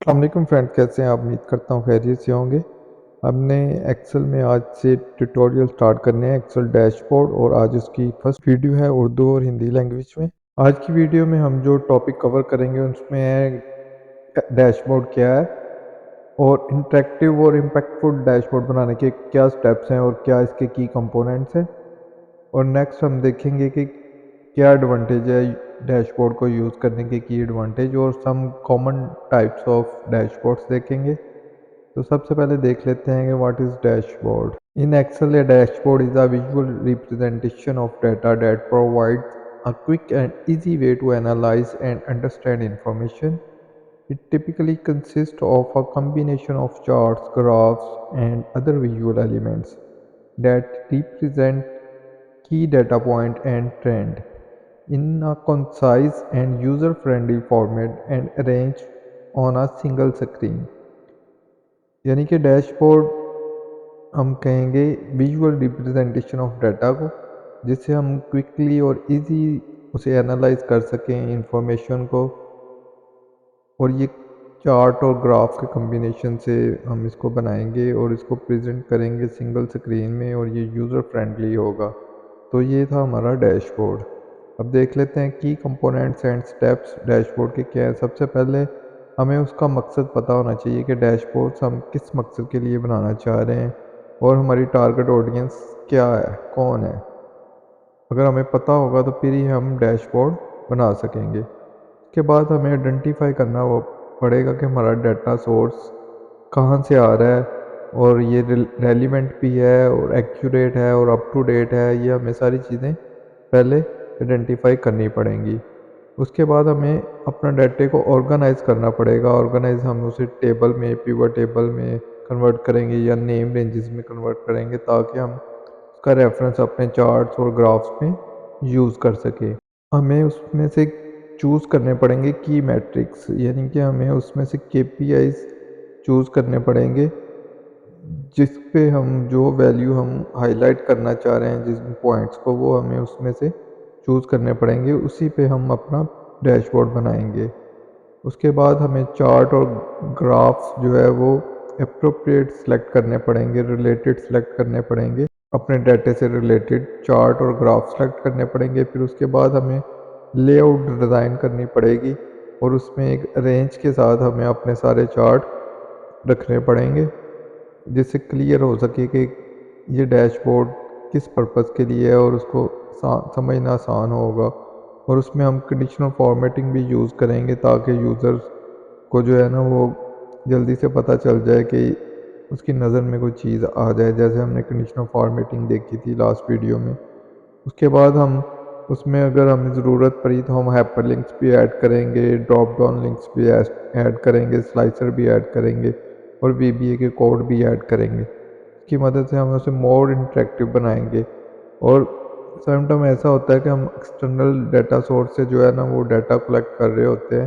अस्सलामुअलैकुम फ्रेंड्स, कैसे हैं आप? उम्मीद करता हूँ खैरियत से होंगे। हमने एक्सेल में आज से ट्यूटोरियल स्टार्ट करने हैं, एक्सेल डैशबोर्ड, और आज उसकी फर्स्ट वीडियो है उर्दू और हिंदी लैंग्वेज में। आज की वीडियो में हम जो टॉपिक कवर करेंगे उसमें है डैशबोर्ड क्या है और इंटरेक्टिव और इम्पैक्टफुल डैशबोर्ड बनाने के क्या स्टेप्स हैं और क्या इसके की कंपोनेंट्स हैं। और नेक्स्ट हम देखेंगे कि क्या एडवांटेज है डैशबोर्ड को यूज़ करने के, की एडवांटेज, और some common types of dashboards देखेंगे। तो सबसे पहले देख लेते हैं कि what is dashboard. In Excel a dashboard is a visual representation of data that provides a quick and easy way to analyze and understand information. It typically consists of a combination of charts, graphs, and other visual elements that represent key data point and trend in a concise and user-friendly format and arranged on a single screen. यानी कि dashboard हम कहेंगे visual representation of data को, जिससे हम quickly और easy उसे analyse कर सकें इंफॉर्मेशन को। और ये चार्ट और ग्राफ के कम्बिनेशन से हम इसको बनाएंगे और इसको प्रेजेंट करेंगे सिंगल स्क्रीन में, और ये यूज़र फ्रेंडली होगा। तो ये था हमारा डैशबोर्ड। अब देख लेते हैं की कंपोनेंट्स एंड स्टेप्स डैशबोर्ड के क्या है। सबसे पहले हमें उसका मकसद पता होना चाहिए कि डैशबोर्ड्स हम किस मकसद के लिए बनाना चाह रहे हैं और हमारी टारगेट ऑडियंस क्या है, कौन है। अगर हमें पता होगा तो फिर ही हम डैशबोर्ड बना सकेंगे। उसके बाद हमें आइडेंटिफाई करना वो पड़ेगा कि हमारा डाटा सोर्स कहाँ से आ रहा है और ये रेलिवेंट भी है और एक्यूरेट है और अप टू डेट है। ये हमें सारी चीज़ें पहले आइडेंटिफाई करनी पड़ेंगी। उसके बाद हमें अपना डाटे को ऑर्गेनाइज करना पड़ेगा। ऑर्गेनाइज हम उसे टेबल में, पिवट टेबल में कन्वर्ट करेंगे या नेम रेंजेस में कन्वर्ट करेंगे, ताकि हम उसका रेफरेंस अपने चार्ट्स और ग्राफ्स में यूज़ कर सकें। हमें उसमें से चूज़ करने पड़ेंगे की मैट्रिक्स, यानी कि हमें उसमें से केपीआईज चूज़ करने पड़ेंगे, जिस पे हम जो वैल्यू हम हाईलाइट करना चाह रहे हैं, जिस पॉइंट्स को, वो हमें उसमें से चूज़ करने पड़ेंगे। उसी पे हम अपना डैशबोर्ड बनाएंगे। उसके बाद हमें चार्ट और ग्राफ्स जो है वो अप्रोप्रिएट सेलेक्ट करने पड़ेंगे, रिलेटेड सेलेक्ट करने पड़ेंगे। अपने डाटे से रिलेटेड चार्ट और ग्राफ सेलेक्ट करने पड़ेंगे। फिर उसके बाद हमें लेआउट डिज़ाइन करनी पड़ेगी और उसमें एक रेंज के साथ हमें अपने सारे चार्ट रखने पड़ेंगे, जिससे क्लियर हो सके कि ये डैशबोर्ड किस पर्पज़ के लिए है और उसको समझना आसान होगा। और उसमें हम कंडीशनल फॉर्मेटिंग भी यूज़ करेंगे, ताकि यूज़र्स को जो है ना वो जल्दी से पता चल जाए कि उसकी नज़र में कोई चीज़ आ जाए, जैसे हमने कंडीशनल फॉर्मेटिंग देखी थी लास्ट वीडियो में। उसके बाद हम उसमें अगर हमें ज़रूरत पड़ी तो हम हाइपरलिंक्स भी ऐड करेंगे, ड्रॉप डाउन लिंक्स भी ऐड करेंगे, स्लाइसर भी ऐड करेंगे और वीबीए के कोड भी ऐड करेंगे। इसकी मदद से हम उसे मोर इंटरेक्टिव बनाएंगे। और समटाइम ऐसा होता है कि हम एक्सटर्नल डाटा सोर्स से जो है ना वो डाटा कलेक्ट कर रहे होते हैं,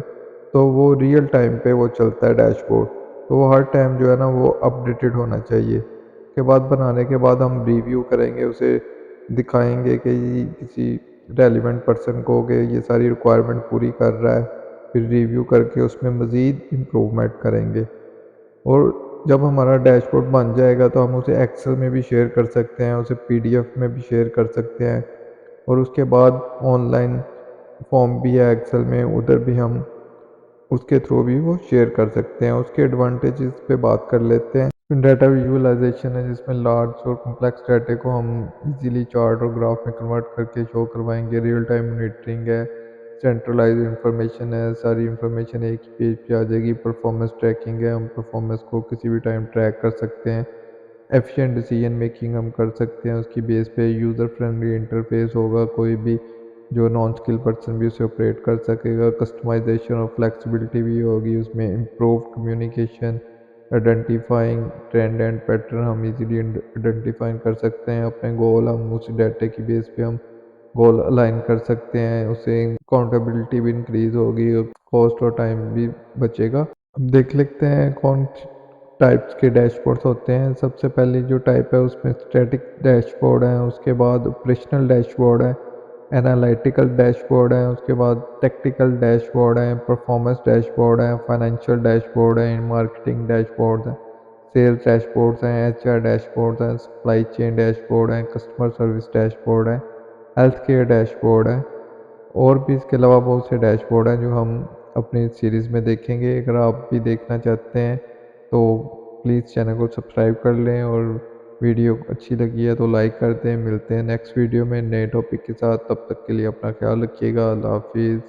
तो वो रियल टाइम पे वो चलता है डैशबोर्ड, तो वो हर टाइम जो है ना वो अपडेटेड होना चाहिए। उसके बाद बनाने के बाद हम रिव्यू करेंगे, उसे दिखाएंगे कि किसी रेलिवेंट पर्सन को कि ये सारी रिक्वायरमेंट पूरी कर रहा है। फिर रिव्यू करके उसमें मज़ीद इम्प्रूवमेंट करेंगे। और जब हमारा डैशबोर्ड बन जाएगा तो हम उसे एक्सेल में भी शेयर कर सकते हैं, उसे पीडीएफ में भी शेयर कर सकते हैं। और उसके बाद ऑनलाइन फॉर्म भी है एक्सेल में, उधर भी हम उसके थ्रू भी वो शेयर कर सकते हैं। उसके एडवांटेजेस पे बात कर लेते हैं। डाटा विजुअलाइजेशन है, जिसमें लार्ज और कॉम्प्लेक्स डाटे को हम इजीली चार्ट और ग्राफ में कन्वर्ट करके शो करवाएंगे। रियल टाइम मॉनिटरिंग है, सेंट्रलाइज इंफॉर्मेशन है, सारी इंफॉर्मेशन एक ही पेज पे आ जाएगी। परफॉर्मेंस ट्रैकिंग है, हम परफॉर्मेंस को किसी भी टाइम ट्रैक कर सकते हैं। एफिशिएंट डिसीजन मेकिंग हम कर सकते हैं उसकी बेस पे। यूज़र फ्रेंडली इंटरफेस होगा, कोई भी जो नॉन स्किल पर्सन भी उसे ऑपरेट कर सकेगा। कस्टमाइजेशन और फ्लेक्सिबिलिटी भी होगी उसमें। Improve communication, identifying trend and pattern हम इजीली आइडेंटिफाई कर सकते हैं। अपने गोल हम उस डाटे की बेस पे हम गोल अलाइन कर सकते हैं। उससे अकाउंटेबिलिटी भी इंक्रीज़ होगी, कॉस्ट और टाइम भी बचेगा। अब देख लेते हैं कौन टाइप्स के डैशबोर्ड्स होते हैं। सबसे पहले जो टाइप है उसमें स्टैटिक डैशबोर्ड है, उसके बाद ऑपरेशनल डैशबोर्ड है, एनालिटिकल डैशबोर्ड है, उसके बाद टेक्निकल डैशबोर्ड है, परफॉर्मेंस डैशबोर्ड है, फाइनेंशियल डैशबोर्ड है, मार्केटिंग डैशबोर्ड है, सेल्स डैशबोर्ड्स हैं, एचआर डैशबोर्ड हैं, सप्लाई चेन डैशबोर्ड है, कस्टमर सर्विस डैशबोर्ड है, हेल्थ केयर डैशबोर्ड है और भी इसके अलावा बहुत से डैशबोर्ड हैं जो हम अपनी सीरीज़ में देखेंगे। अगर आप भी देखना चाहते हैं तो प्लीज़ चैनल को सब्सक्राइब कर लें और वीडियो अच्छी लगी है तो लाइक कर दें। मिलते हैं नेक्स्ट वीडियो में नए टॉपिक के साथ, तब तक के लिए अपना ख्याल रखिएगा। अल्लाह हाफिज़।